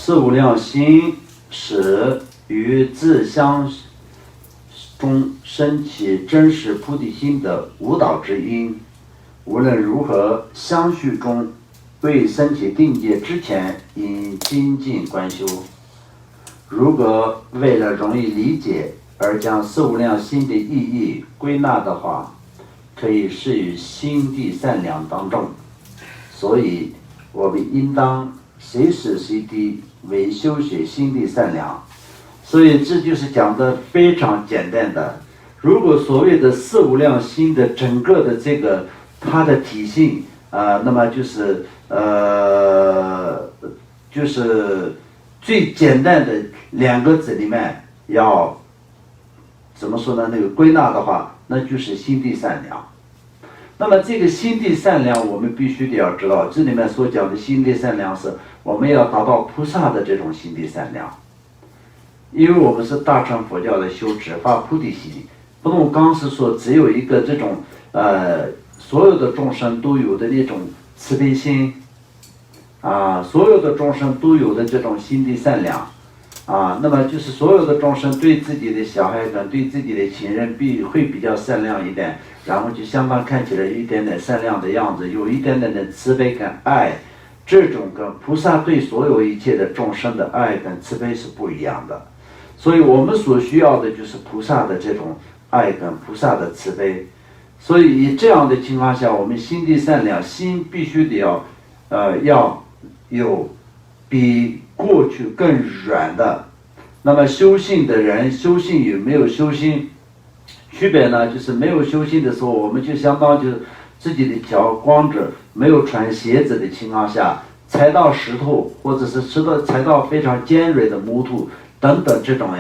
四无量心使于自相中升起真实菩提心的舞蹈之因。无论如何，相续中未升起定界之前，应精进观修。如果为了容易理解而将四无量心的意义归纳的话，可以视于心地善良当中。所以我们应当随时随地为修学心地善良。所以这就是讲的非常简单的。如果所谓的四无量心的整个的这个它的体性那么就是最简单的2个字里面要怎么说呢？那个归纳的话，那就是心地善良。那么这个心地善良，我们必须得要知道，这里面所讲的心地善良是我们要达到菩萨的这种心地善良。因为我们是大乘佛教的修持发菩提心，不能刚是说只有一个这种所有的众生都有的那种慈悲心所有的众生都有的这种心地善良那么就是所有的众生对自己的小孩跟对自己的亲人会比较善良一点，然后就相当看起来有一点点善良的样子，有一点点的慈悲跟爱，这种跟菩萨对所有一切的众生的爱跟慈悲是不一样的。所以我们所需要的就是菩萨的这种爱跟菩萨的慈悲。所以以这样的情况下，我们心地善良，心必须得要有比过去更软的。那么修行的人，修行与没有修行区别呢，就是没有修行的时候，我们就相当就是自己的脚光着，没有穿鞋子的情况下，踩到石头或者是踩到非常尖锐的木头等等这种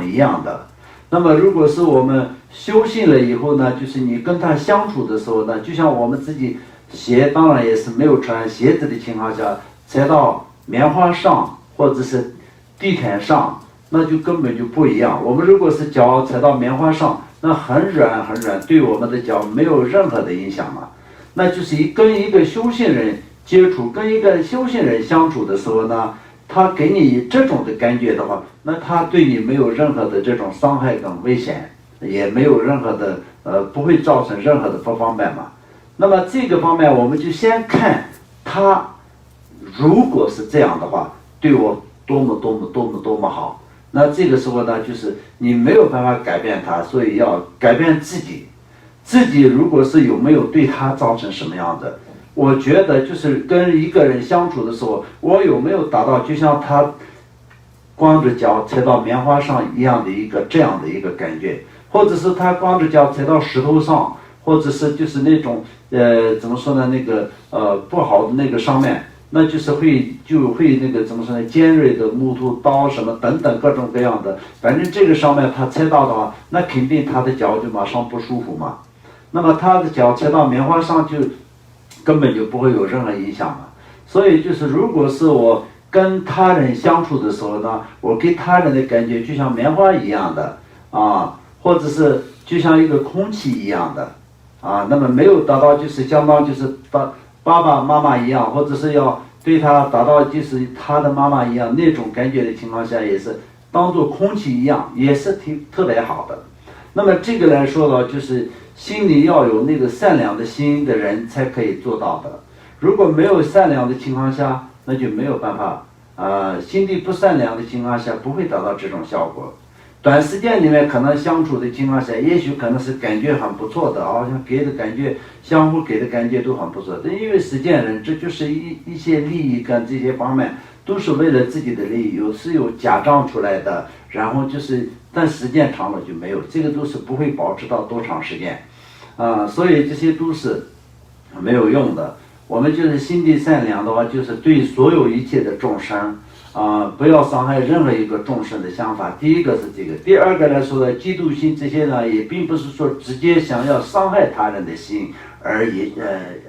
一样的。那么如果是我们修行了以后呢，就是你跟他相处的时候呢，就像我们自己鞋当然也是没有穿鞋子的情况下，踩到棉花上或者是地毯上，那就根本就不一样。我们如果是脚踩到棉花上，那很软很软，对我们的脚没有任何的影响嘛。那就是跟一个修行人接触，跟一个修行人相处的时候呢，他给你这种的感觉的话，那他对你没有任何的这种伤害跟危险，也没有任何的不会造成任何的不方便嘛。那么这个方面我们就先看他如果是这样的话，对我多么好。那这个时候呢，就是你没有办法改变他，所以要改变自己。自己如果是有没有对他造成什么样的，我觉得就是跟一个人相处的时候，我有没有达到就像他光着脚踩到棉花上一样的这样的一个感觉，或者是他光着脚踩到石头上，或者是就是那种怎么说呢，那个不好的那个上面，那就是会那个怎么说呢，尖锐的木头刀什么等等各种各样的，反正这个上面他踩到的话，那肯定他的脚就马上不舒服嘛。那么他的脚踩到棉花上就根本就不会有任何影响嘛。所以就是如果是我跟他人相处的时候呢，我给他人的感觉就像棉花一样的或者是就像一个空气一样的那么没有达到就是相当就是爸爸妈妈一样，或者是要对他达到就是他的妈妈一样那种感觉的情况下，也是当做空气一样，也是特别好的。那么这个来说呢，就是心里要有那个善良的心的人才可以做到的。如果没有善良的情况下，那就没有办法心地不善良的情况下不会达到这种效果。短时间里面可能相处的情况下，也许可能是感觉很不错的，好像给的感觉相互给的感觉都很不错的。因为实践人这就是一些利益跟这些方面都是为了自己的利益，有假仗出来的，然后就是但时间长了就没有，这个都是不会保持到多长时间所以这些都是没有用的。我们就是心地善良的话，就是对所有一切的众生不要伤害任何一个众生的想法。第一个是这个，第二个来说呢，嫉妒心这些呢，也并不是说直接想要伤害他人的心而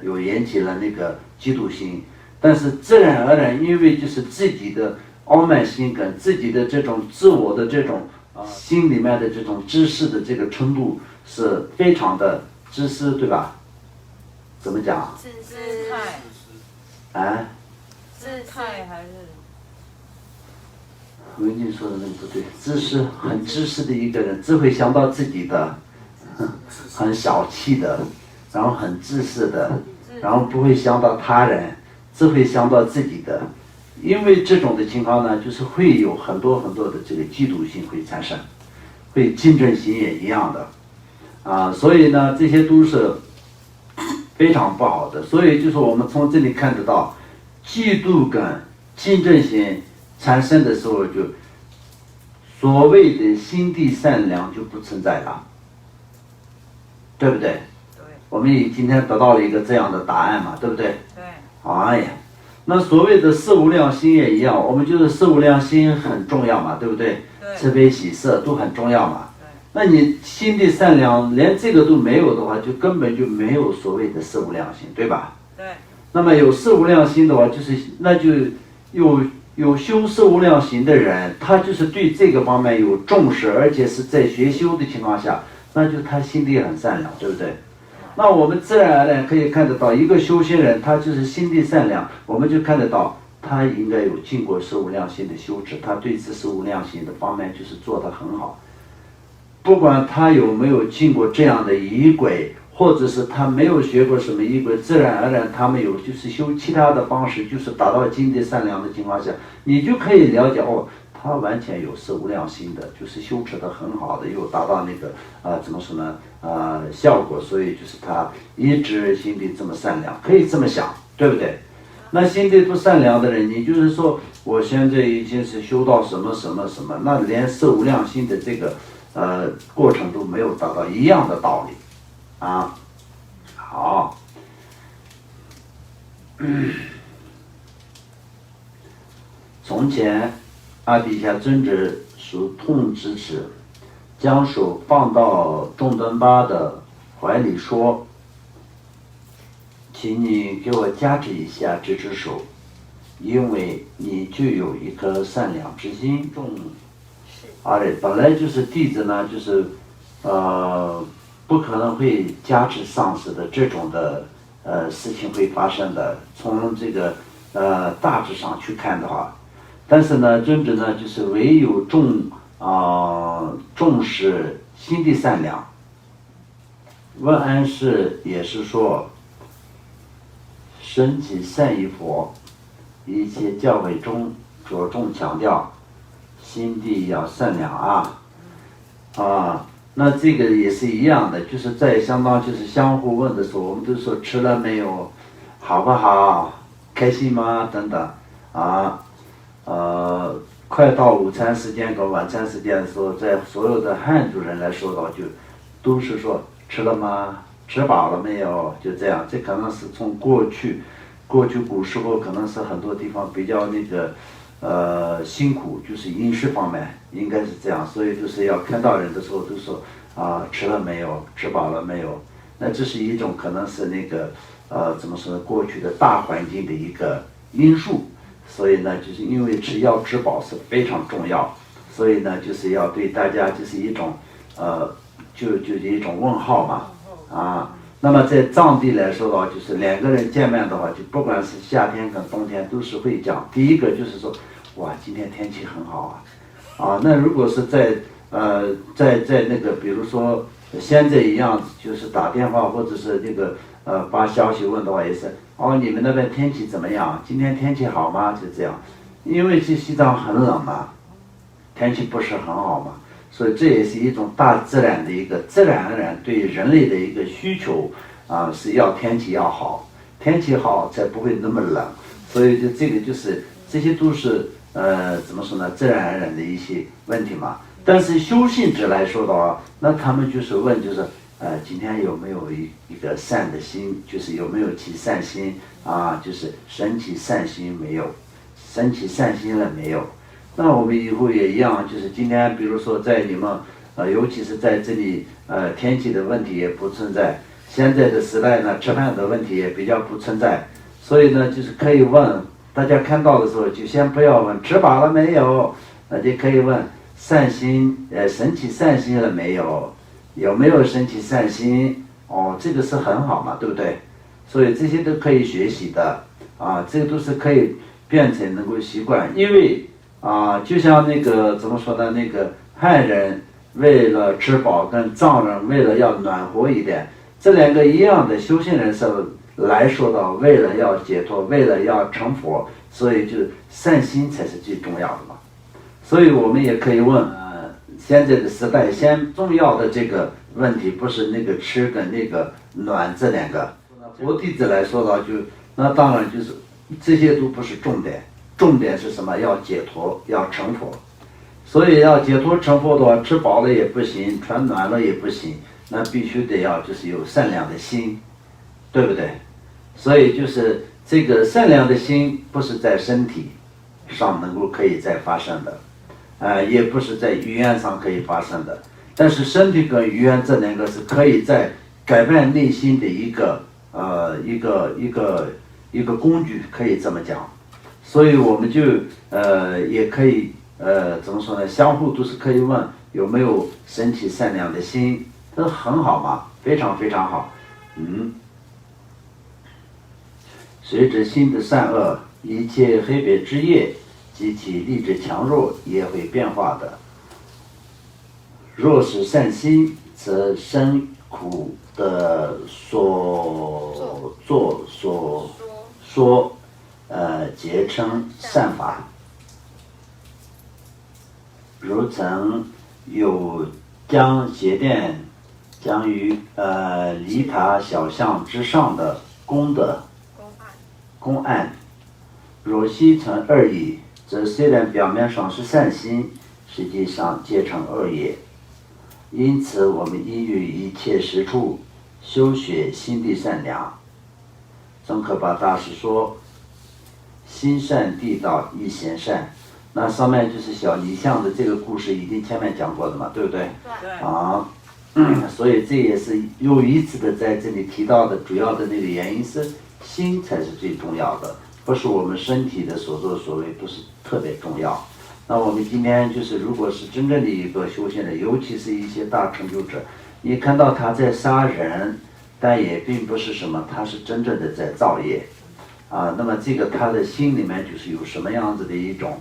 有引起了那个嫉妒心，但是自然而然，因为就是自己的傲慢心跟自己的这种自我的这种心里面的这种知识的这个程度是非常的自私，对吧？怎么讲？姿态啊？姿态还是文静说的那个不对，很自私的一个人，只会想到自己的，很小气的，然后很自私的，然后不会想到他人，只会想到自己的。因为这种的情况呢，就是会有很多很多的这个嫉妒心会产生，会竞争心也一样的，所以呢，这些都是非常不好的。所以就是我们从这里看得到，嫉妒跟竞争心产生的时候，就所谓的心地善良就不存在了，对不对？对。我们也今天得到了一个这样的答案嘛，对不对？对。哎呀，那所谓的四无量心也一样，我们就是四无量心很重要嘛，对不对？对。慈悲喜舍都很重要嘛。对。那你心地善良，连这个都没有的话，就根本就没有所谓的四无量心，对吧？对。那么有四无量心的话，那就有修四无量行的人，他就是对这个方面有重视，而且是在学修的情况下，那就他心地很善良，对不对？那我们自然而然可以看得到，一个修行人他就是心地善良，我们就看得到他应该有经过四无量心的修持，他对这四无量心的方面就是做得很好。不管他有没有经过这样的仪轨，或者是他没有学过什么仪轨，自然而然他们有就是修其他的方式，就是达到心地善良的情况下，你就可以了解他完全有四无量心的，就是修持得很好的，又达到那个怎么说呢效果，所以就是他一直心地这么善良，可以这么想，对不对？那心地不善良的人，你就是说我现在已经是修到什么什么什么，那连四无量心的这个过程都没有达到，一样的道理。好，从前阿底峡尊者属痛之时，将手放到众敦巴的怀里说：“请你给我加持一下这只手，因为你就有一颗善良之心。”本来就是弟子呢，就是不可能会加持上师的这种的事情会发生的。从这个大致上去看的话，但是呢，尊者呢就是唯有重视心地善良。问安世也是说，升起善意佛，一切教诲中着重强调心地要善良那这个也是一样的，就是在相当就是相互问的时候，我们都说吃了没有，好不好，开心吗等等快到午餐时间和晚餐时间的时候，在所有的汉族人来说的话，就都是说吃了吗？吃饱了没有？就这样，这可能是从过去古时候可能是很多地方比较那个辛苦，就是饮食方面应该是这样，所以就是要看到人的时候都说吃了没有？吃饱了没有？那这是一种可能是那个怎么说呢？过去的大环境的一个因素。所以呢，就是因为吃药吃饱是非常重要，所以呢，就是要对大家就是一种就是一种问号嘛那么在藏地来说的话，就是两个人见面的话，就不管是夏天跟冬天都是会讲。第一个就是说，哇，今天天气很好那如果是在那个比如说现在一样，就是打电话或者是那个发消息问的话，也是你们那边天气怎么样？今天天气好吗？就这样，因为西藏很冷嘛，天气不是很好嘛，所以这也是一种大自然的一个自然而然对人类的一个需求是要天气要好，天气好才不会那么冷，所以就这个就是这些都是怎么说呢？自然而然的一些问题嘛。但是修行者来说的话，那他们就是问就是。今天有没有一个善的心，就是有没有起善心就是升起善心没有，升起善心了没有？那我们以后也一样，就是今天比如说在你们尤其是在这里天气的问题也不存在，现在的时代呢吃饭的问题也比较不存在，所以呢就是可以问大家看到的时候就先不要问吃饱了没有，那就可以问善心升起善心了没有？有没有升起善心？这个是很好嘛，对不对？所以这些都可以学习的这个都是可以变成能够习惯。因为就像那个怎么说呢？那个汉人为了吃饱，跟藏人为了要暖和一点，这两个一样的修行人是来说的，为了要解脱，为了要成佛，所以就善心才是最重要的嘛。所以我们也可以问，现在的时代，先重要的这个问题不是那个吃跟那个暖这两个。佛弟子来说的，那当然就是这些都不是重点。重点是什么？要解脱，要成佛。所以要解脱成佛的话，吃饱了也不行，穿暖了也不行，那必须得要就是有善良的心，对不对？所以就是这个善良的心，不是在身体上能够可以再发生的，也不是在语言上可以发生的。但是身体跟语言这两个是可以在改变内心的一个工具，可以这么讲。所以我们就也可以怎么说呢？相互都是可以问有没有升起善良的心，这很好嘛，非常非常好。随着心的善恶，一切黑白之业及其力之强弱也会变化的。若是善心，则生苦的所作所说。皆称善法。如曾有将鞋垫将于离塔小巷之上的公案，若悉成恶意，则虽然表面上是善心，实际上皆成恶业。因此，我们应于一切时处修学心地善良。宗喀巴大师说。心善地道亦贤善，那上面就是小泥像的这个故事，已经前面讲过的嘛，对不对？对。所以这也是又一次的在这里提到的主要的那个原因是，心才是最重要的，不是我们身体的所作所为不是特别重要。那我们今天就是，如果是真正的一个修行人，尤其是一些大成就者，你看到他在杀人，但也并不是什么，他是真正的在造业。那么这个他的心里面就是有什么样子的一种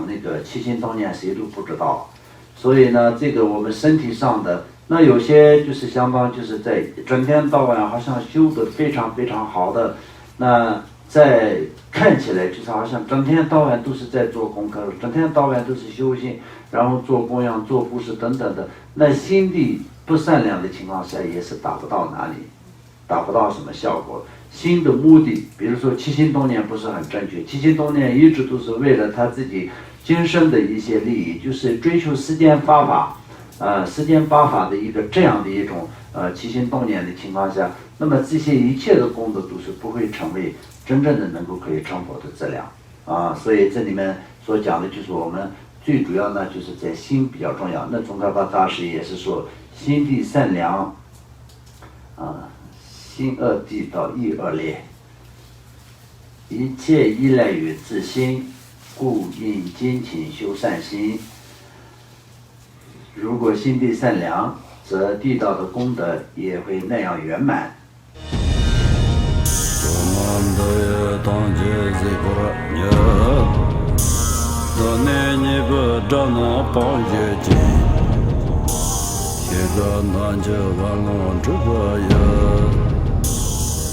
那个起心动念，谁都不知道。所以呢，这个我们身体上的，那有些就是相当就是在整天到晚好像修得非常非常好的，那在看起来就是好像整天到晚都是在做功课，整天到晚都是修行，然后做供养、做布施等等的，那心地不善良的情况下，也是达不到哪里，达不到什么效果。心的目的，比如说起心动念不是很正确，起心动念一直都是为了他自己今生的一些利益，就是追求世间八法，世间八法的一个这样的一种起心动念的情况下，那么这些一切的功德都是不会成为真正的能够可以成佛的质量所以这里面所讲的就是我们最主要呢，就是在心比较重要。那宗喀巴大师也是说，心地善良心恶地道亦恶劣，一切依赖于自心，故应精勤修善心。如果心地善良，则地道的功德也会那样圆满。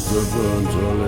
自本作人